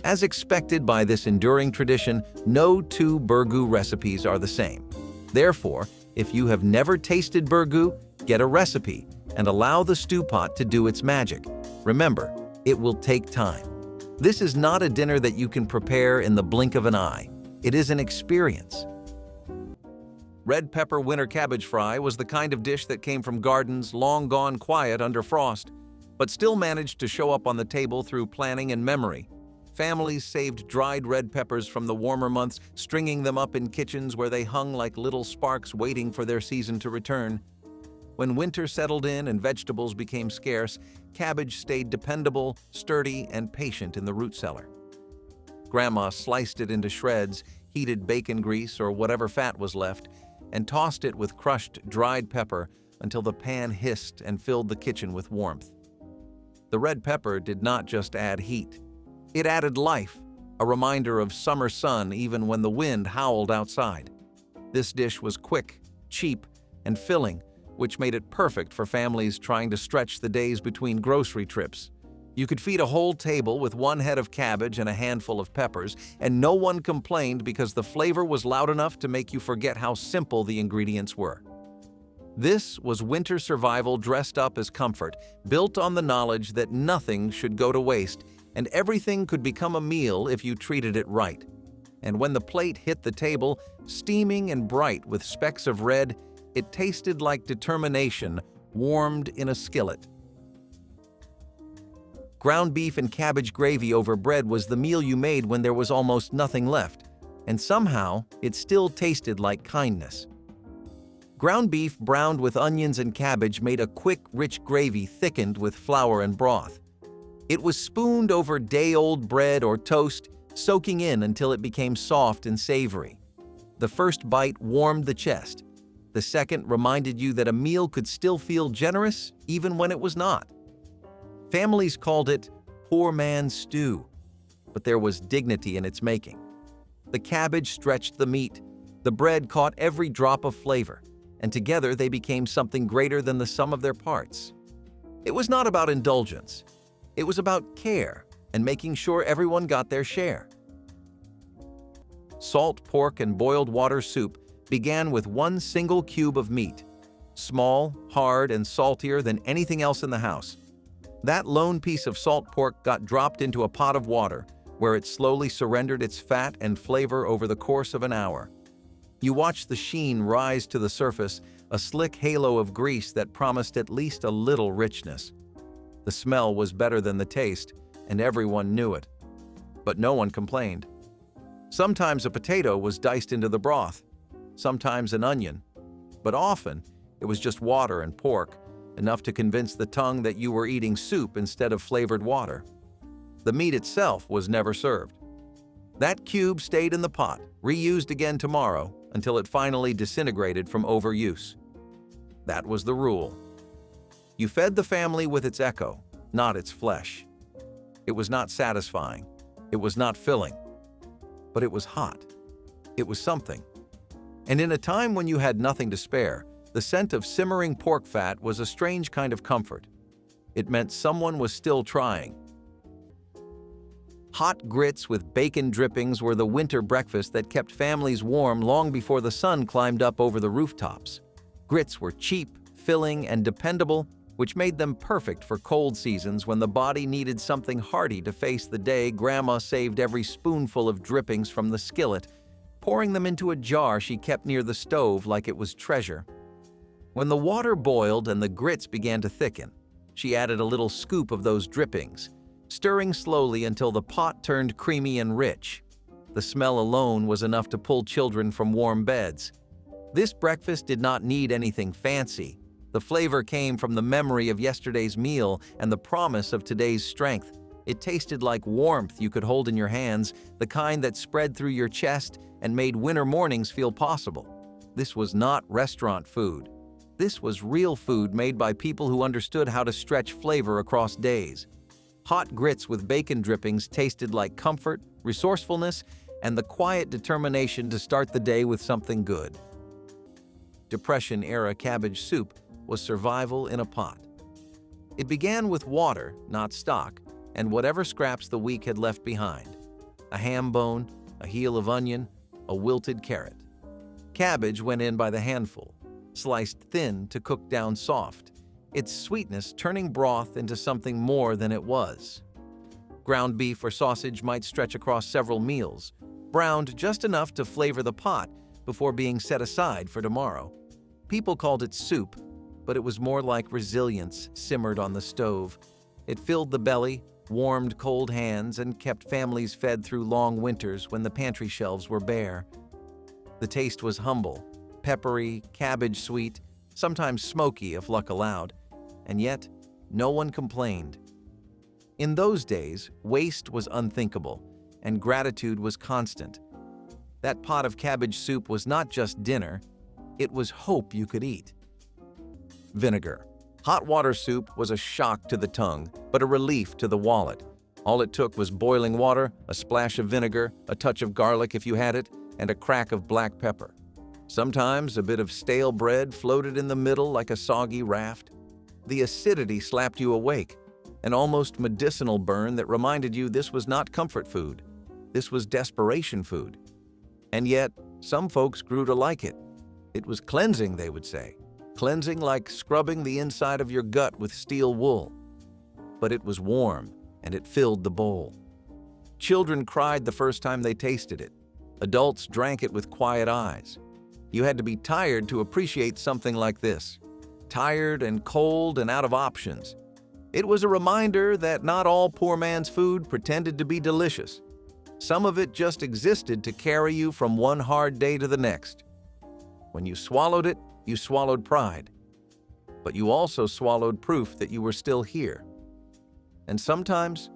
As expected by this enduring tradition, no two burgoo recipes are the same. Therefore, if you have never tasted burgoo, get a recipe and allow the stew pot to do its magic. Remember, it will take time. This is not a dinner that you can prepare in the blink of an eye. It is an experience. Red pepper winter cabbage fry was the kind of dish that came from gardens long gone quiet under frost, but still managed to show up on the table through planning and memory. Families saved dried red peppers from the warmer months, stringing them up in kitchens where they hung like little sparks waiting for their season to return. When winter settled in and vegetables became scarce, cabbage stayed dependable, sturdy, and patient in the root cellar. Grandma sliced it into shreds, heated bacon grease or whatever fat was left, and tossed it with crushed dried pepper until the pan hissed and filled the kitchen with warmth. The red pepper did not just add heat. It added life, a reminder of summer sun even when the wind howled outside. This dish was quick, cheap, and filling, which made it perfect for families trying to stretch the days between grocery trips. You could feed a whole table with one head of cabbage and a handful of peppers, and no one complained because the flavor was loud enough to make you forget how simple the ingredients were. This was winter survival dressed up as comfort, built on the knowledge that nothing should go to waste, and everything could become a meal if you treated it right. And when the plate hit the table, steaming and bright with specks of red, it tasted like determination warmed in a skillet. Ground beef and cabbage gravy over bread was the meal you made when there was almost nothing left, and somehow it still tasted like kindness. Ground beef browned with onions and cabbage made a quick, rich gravy thickened with flour and broth. It was spooned over day-old bread or toast, soaking in until it became soft and savory. The first bite warmed the chest. The second reminded you that a meal could still feel generous even when it was not. Families called it poor man's stew, but there was dignity in its making. The cabbage stretched the meat, the bread caught every drop of flavor, and together they became something greater than the sum of their parts. It was not about indulgence. It was about care and making sure everyone got their share. Salt pork and boiled water soup began with one single cube of meat, small, hard, and saltier than anything else in the house. That lone piece of salt pork got dropped into a pot of water, where it slowly surrendered its fat and flavor over the course of an hour. You watched the sheen rise to the surface, a slick halo of grease that promised at least a little richness. The smell was better than the taste, and everyone knew it. But no one complained. Sometimes a potato was diced into the broth, sometimes an onion, but often it was just water and pork, enough to convince the tongue that you were eating soup instead of flavored water. The meat itself was never served. That cube stayed in the pot, reused again tomorrow, until it finally disintegrated from overuse. That was the rule. You fed the family with its echo, not its flesh. It was not satisfying. It was not filling. But it was hot. It was something. And in a time when you had nothing to spare, the scent of simmering pork fat was a strange kind of comfort. It meant someone was still trying. Hot grits with bacon drippings were the winter breakfast that kept families warm long before the sun climbed up over the rooftops. Grits were cheap, filling, and dependable, which made them perfect for cold seasons when the body needed something hearty to face the day. Grandma saved every spoonful of drippings from the skillet, pouring them into a jar she kept near the stove like it was treasure. When the water boiled and the grits began to thicken, she added a little scoop of those drippings, stirring slowly until the pot turned creamy and rich. The smell alone was enough to pull children from warm beds. This breakfast did not need anything fancy. The flavor came from the memory of yesterday's meal and the promise of today's strength. It tasted like warmth you could hold in your hands, the kind that spread through your chest and made winter mornings feel possible. This was not restaurant food. This was real food made by people who understood how to stretch flavor across days. Hot grits with bacon drippings tasted like comfort, resourcefulness, and the quiet determination to start the day with something good. Depression-era cabbage soup was survival in a pot. It began with water, not stock, and whatever scraps the week had left behind. A ham bone, a heel of onion, a wilted carrot. Cabbage went in by the handful, sliced thin to cook down soft, its sweetness turning broth into something more than it was. Ground beef or sausage might stretch across several meals, browned just enough to flavor the pot before being set aside for tomorrow. People called it soup, but it was more like resilience simmered on the stove. It filled the belly, warmed cold hands, and kept families fed through long winters when the pantry shelves were bare. The taste was humble, peppery, cabbage sweet, sometimes smoky if luck allowed, and yet no one complained. In those days, waste was unthinkable, and gratitude was constant. That pot of cabbage soup was not just dinner, it was hope you could eat. Vinegar. Hot water soup was a shock to the tongue, but a relief to the wallet. All it took was boiling water, a splash of vinegar, a touch of garlic if you had it, and a crack of black pepper. Sometimes a bit of stale bread floated in the middle like a soggy raft. The acidity slapped you awake, an almost medicinal burn that reminded you this was not comfort food. This was desperation food. And yet, some folks grew to like it. It was cleansing, they would say. Cleansing like scrubbing the inside of your gut with steel wool. But it was warm, and it filled the bowl. Children cried the first time they tasted it. Adults drank it with quiet eyes. You had to be tired to appreciate something like this. Tired and cold and out of options. It was a reminder that not all poor man's food pretended to be delicious. Some of it just existed to carry you from one hard day to the next. When you swallowed it, you swallowed pride. But you also swallowed proof that you were still here. And sometimes,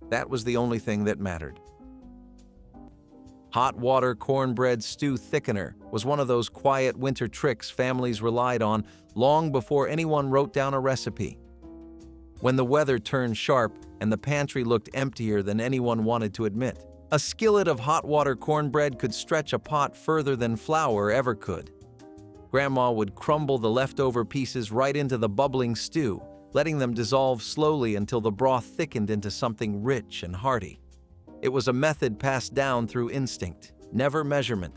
that was the only thing that mattered. Hot water cornbread stew thickener was one of those quiet winter tricks families relied on long before anyone wrote down a recipe. When the weather turned sharp and the pantry looked emptier than anyone wanted to admit, a skillet of hot water cornbread could stretch a pot further than flour ever could. Grandma would crumble the leftover pieces right into the bubbling stew, letting them dissolve slowly until the broth thickened into something rich and hearty. It was a method passed down through instinct, never measurement.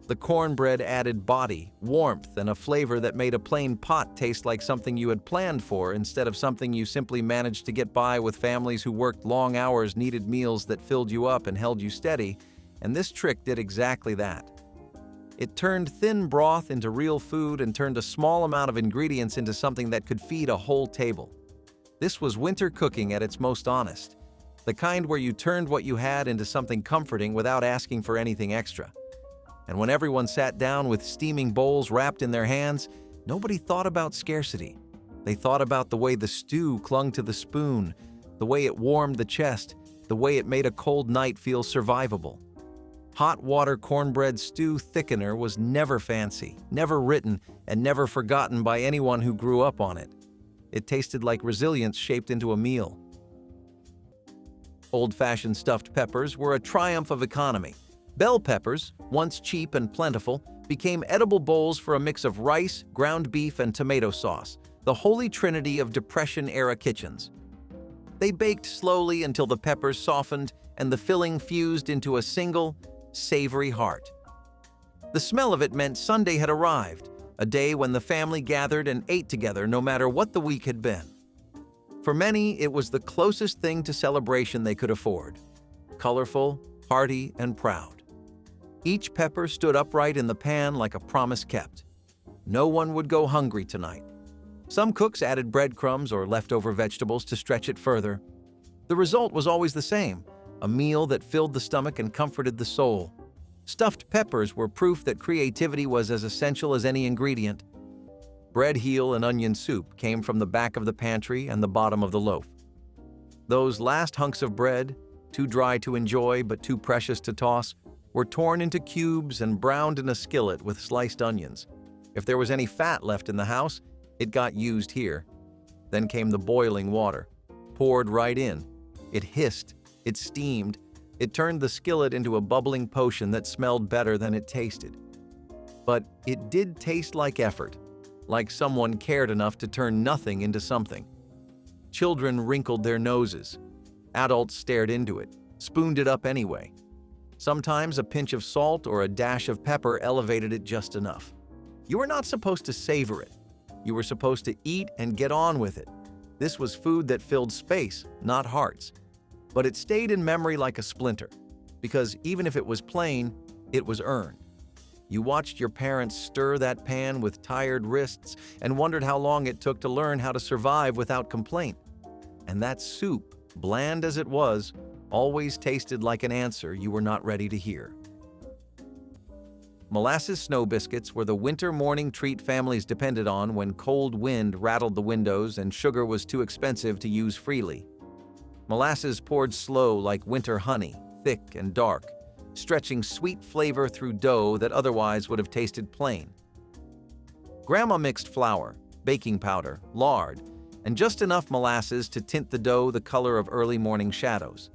The cornbread added body, warmth, and a flavor that made a plain pot taste like something you had planned for instead of something you simply managed to get by with. Families who worked long hours needed meals that filled you up and held you steady, and this trick did exactly that. It turned thin broth into real food and turned a small amount of ingredients into something that could feed a whole table. This was winter cooking at its most honest, the kind where you turned what you had into something comforting without asking for anything extra. And when everyone sat down with steaming bowls wrapped in their hands, nobody thought about scarcity. They thought about the way the stew clung to the spoon, the way it warmed the chest, the way it made a cold night feel survivable. Hot water cornbread stew thickener was never fancy, never written, and never forgotten by anyone who grew up on it. It tasted like resilience shaped into a meal. Old-fashioned stuffed peppers were a triumph of economy. Bell peppers, once cheap and plentiful, became edible bowls for a mix of rice, ground beef, and tomato sauce, the holy trinity of Depression-era kitchens. They baked slowly until the peppers softened and the filling fused into a single, savory heart. The smell of it meant Sunday had arrived, a day when the family gathered and ate together no matter what the week had been. For many, it was the closest thing to celebration they could afford. Colorful, hearty, and proud. Each pepper stood upright in the pan like a promise kept. No one would go hungry tonight. Some cooks added breadcrumbs or leftover vegetables to stretch it further. The result was always the same, a meal that filled the stomach and comforted the soul. Stuffed peppers were proof that creativity was as essential as any ingredient. Bread heel and onion soup came from the back of the pantry and the bottom of the loaf. Those last hunks of bread, too dry to enjoy but too precious to toss, were torn into cubes and browned in a skillet with sliced onions. If there was any fat left in the house, it got used here. Then came the boiling water, poured right in. It hissed, it steamed, it turned the skillet into a bubbling potion that smelled better than it tasted. But it did taste like effort, like someone cared enough to turn nothing into something. Children wrinkled their noses. Adults stared into it, spooned it up anyway. Sometimes a pinch of salt or a dash of pepper elevated it just enough. You were not supposed to savor it. You were supposed to eat and get on with it. This was food that filled space, not hearts. But it stayed in memory like a splinter, because even if it was plain, it was earned. You watched your parents stir that pan with tired wrists and wondered how long it took to learn how to survive without complaint. And that soup, bland as it was, always tasted like an answer you were not ready to hear. Molasses snow biscuits were the winter morning treat families depended on when cold wind rattled the windows and sugar was too expensive to use freely. Molasses poured slow like winter honey, thick and dark, stretching sweet flavor through dough that otherwise would have tasted plain. Grandma mixed flour, baking powder, lard, and just enough molasses to tint the dough the color of early morning shadows.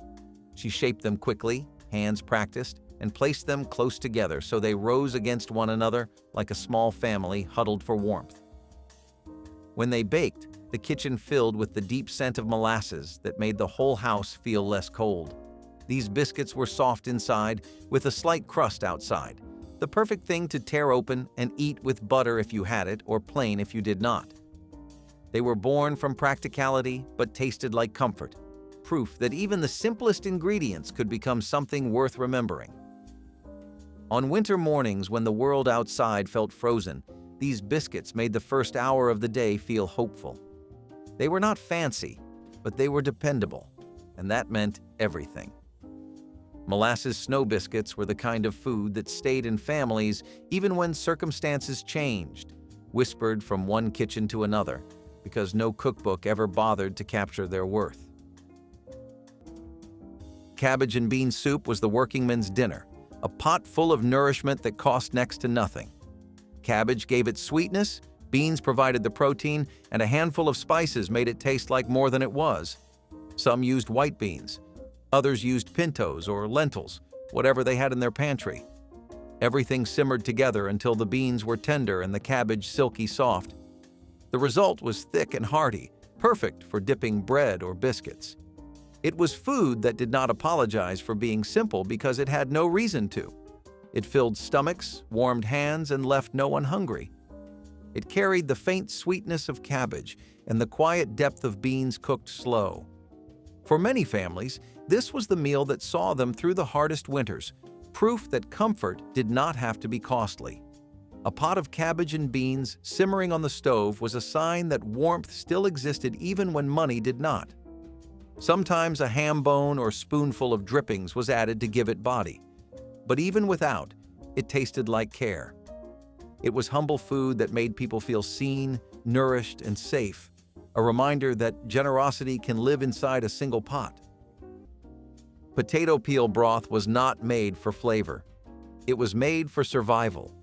She shaped them quickly, hands practiced, and placed them close together so they rose against one another like a small family huddled for warmth. When they baked, the kitchen filled with the deep scent of molasses that made the whole house feel less cold. These biscuits were soft inside, with a slight crust outside, the perfect thing to tear open and eat with butter if you had it or plain if you did not. They were born from practicality but tasted like comfort, proof that even the simplest ingredients could become something worth remembering. On winter mornings when the world outside felt frozen, these biscuits made the first hour of the day feel hopeful. They were not fancy, but they were dependable, and that meant everything. Molasses snow biscuits were the kind of food that stayed in families even when circumstances changed, whispered from one kitchen to another, because no cookbook ever bothered to capture their worth. Cabbage and bean soup was the workingman's dinner, a pot full of nourishment that cost next to nothing. Cabbage gave it sweetness, beans provided the protein, and a handful of spices made it taste like more than it was. Some used white beans. Others used pintos or lentils, whatever they had in their pantry. Everything simmered together until the beans were tender and the cabbage silky soft. The result was thick and hearty, perfect for dipping bread or biscuits. It was food that did not apologize for being simple because it had no reason to. It filled stomachs, warmed hands, and left no one hungry. It carried the faint sweetness of cabbage and the quiet depth of beans cooked slow. For many families, this was the meal that saw them through the hardest winters, proof that comfort did not have to be costly. A pot of cabbage and beans simmering on the stove was a sign that warmth still existed even when money did not. Sometimes a ham bone or spoonful of drippings was added to give it body. But even without, it tasted like care. It was humble food that made people feel seen, nourished, and safe, a reminder that generosity can live inside a single pot. Potato peel broth was not made for flavor. It was made for survival.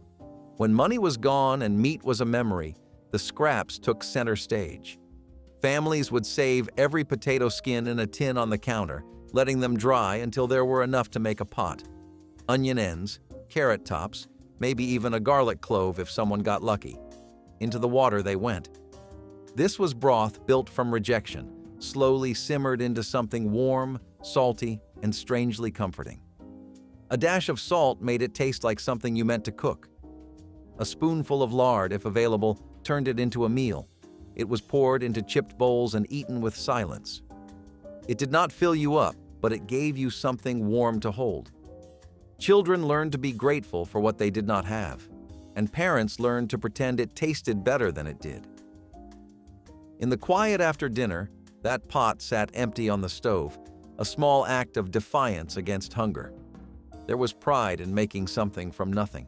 When money was gone and meat was a memory, the scraps took center stage. Families would save every potato skin in a tin on the counter, letting them dry until there were enough to make a pot. Onion ends, carrot tops, maybe even a garlic clove if someone got lucky. Into the water they went. This was broth built from rejection, slowly simmered into something warm, salty, and strangely comforting. A dash of salt made it taste like something you meant to cook. A spoonful of lard, if available, turned it into a meal. It was poured into chipped bowls and eaten with silence. It did not fill you up, but it gave you something warm to hold. Children learned to be grateful for what they did not have, and parents learned to pretend it tasted better than it did. In the quiet after dinner, that pot sat empty on the stove, a small act of defiance against hunger. There was pride in making something from nothing.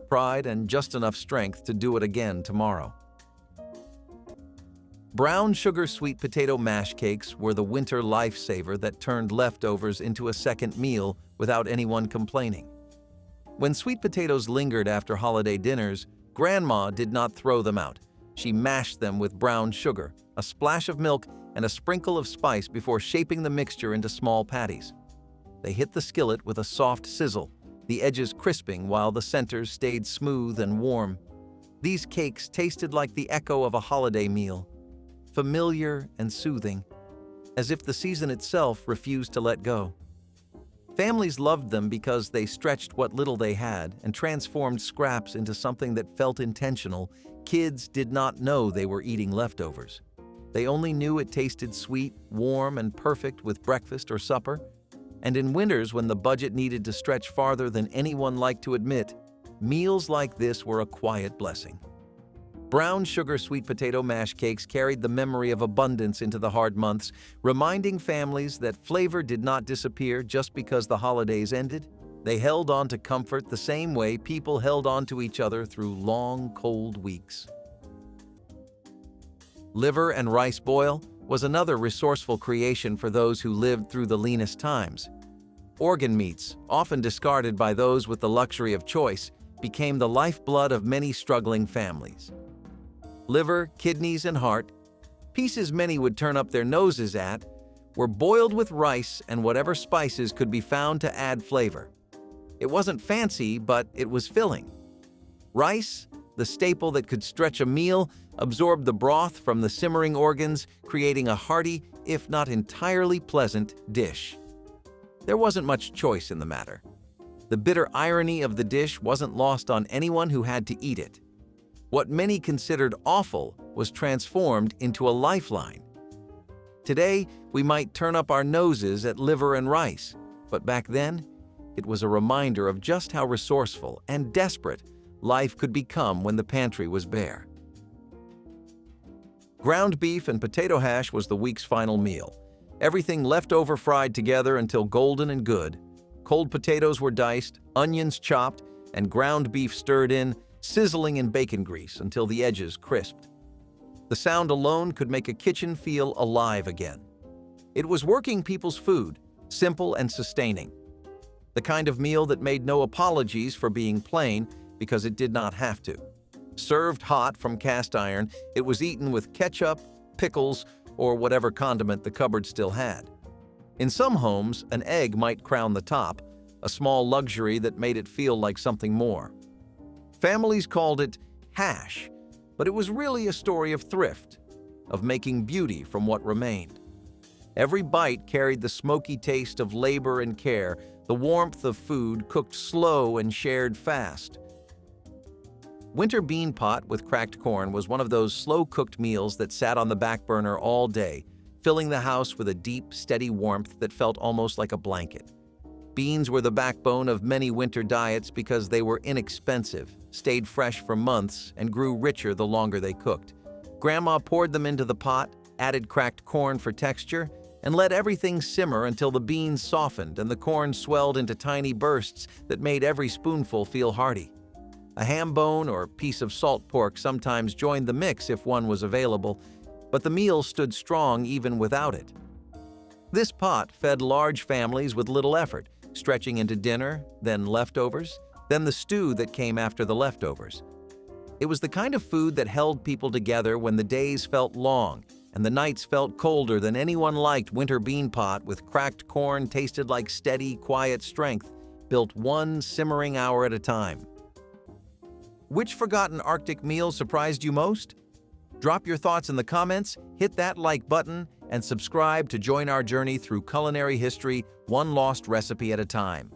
Pride and just enough strength to do it again tomorrow. Brown sugar sweet potato mash cakes were the winter lifesaver that turned leftovers into a second meal without anyone complaining. When sweet potatoes lingered after holiday dinners, Grandma did not throw them out. She mashed them with brown sugar, a splash of milk, and a sprinkle of spice before shaping the mixture into small patties. They hit the skillet with a soft sizzle, the edges crisping while the centers stayed smooth and warm. These cakes tasted like the echo of a holiday meal, familiar and soothing, as if the season itself refused to let go. Families loved them because they stretched what little they had and transformed scraps into something that felt intentional. Kids did not know they were eating leftovers. They only knew it tasted sweet, warm, and perfect with breakfast or supper. And in winters, when the budget needed to stretch farther than anyone liked to admit, meals like this were a quiet blessing. Brown sugar sweet potato mash cakes carried the memory of abundance into the hard months, reminding families that flavor did not disappear just because the holidays ended. They held on to comfort the same way people held on to each other through long, cold weeks. Liver and rice boil was another resourceful creation for those who lived through the leanest times. Organ meats, often discarded by those with the luxury of choice, became the lifeblood of many struggling families. Liver, kidneys, and heart, pieces many would turn up their noses at, were boiled with rice and whatever spices could be found to add flavor. It wasn't fancy, but it was filling. Rice, the staple that could stretch a meal, absorbed the broth from the simmering organs, creating a hearty, if not entirely pleasant, dish. There wasn't much choice in the matter. The bitter irony of the dish wasn't lost on anyone who had to eat it. What many considered awful was transformed into a lifeline. Today, we might turn up our noses at liver and rice, but back then, it was a reminder of just how resourceful and desperate life could become when the pantry was bare. Ground beef and potato hash was the week's final meal. Everything left over fried together until golden and good. Cold potatoes were diced, onions chopped, and ground beef stirred in, sizzling in bacon grease until the edges crisped. The sound alone could make a kitchen feel alive again. It was working people's food, simple and sustaining. The kind of meal that made no apologies for being plain because it did not have to. Served hot from cast iron, it was eaten with ketchup, pickles, or whatever condiment the cupboard still had. In some homes, an egg might crown the top, a small luxury that made it feel like something more. Families called it hash, but it was really a story of thrift, of making beauty from what remained. Every bite carried the smoky taste of labor and care, the warmth of food cooked slow and shared fast. Winter bean pot with cracked corn was one of those slow-cooked meals that sat on the back burner all day, filling the house with a deep, steady warmth that felt almost like a blanket. Beans were the backbone of many winter diets because they were inexpensive, stayed fresh for months, and grew richer the longer they cooked. Grandma poured them into the pot, added cracked corn for texture, and let everything simmer until the beans softened and the corn swelled into tiny bursts that made every spoonful feel hearty. A ham bone or piece of salt pork sometimes joined the mix if one was available. but the meal stood strong even without it. This pot fed large families with little effort, stretching into dinner, then leftovers, then the stew that came after the leftovers. It was the kind of food that held people together when the days felt long and the nights felt colder than anyone liked. Winter bean pot with cracked corn tasted like steady, quiet strength, built one simmering hour at a time. Which forgotten Arctic meal surprised you most? Drop your thoughts in the comments, hit that like button, and subscribe to join our journey through culinary history, one lost recipe at a time.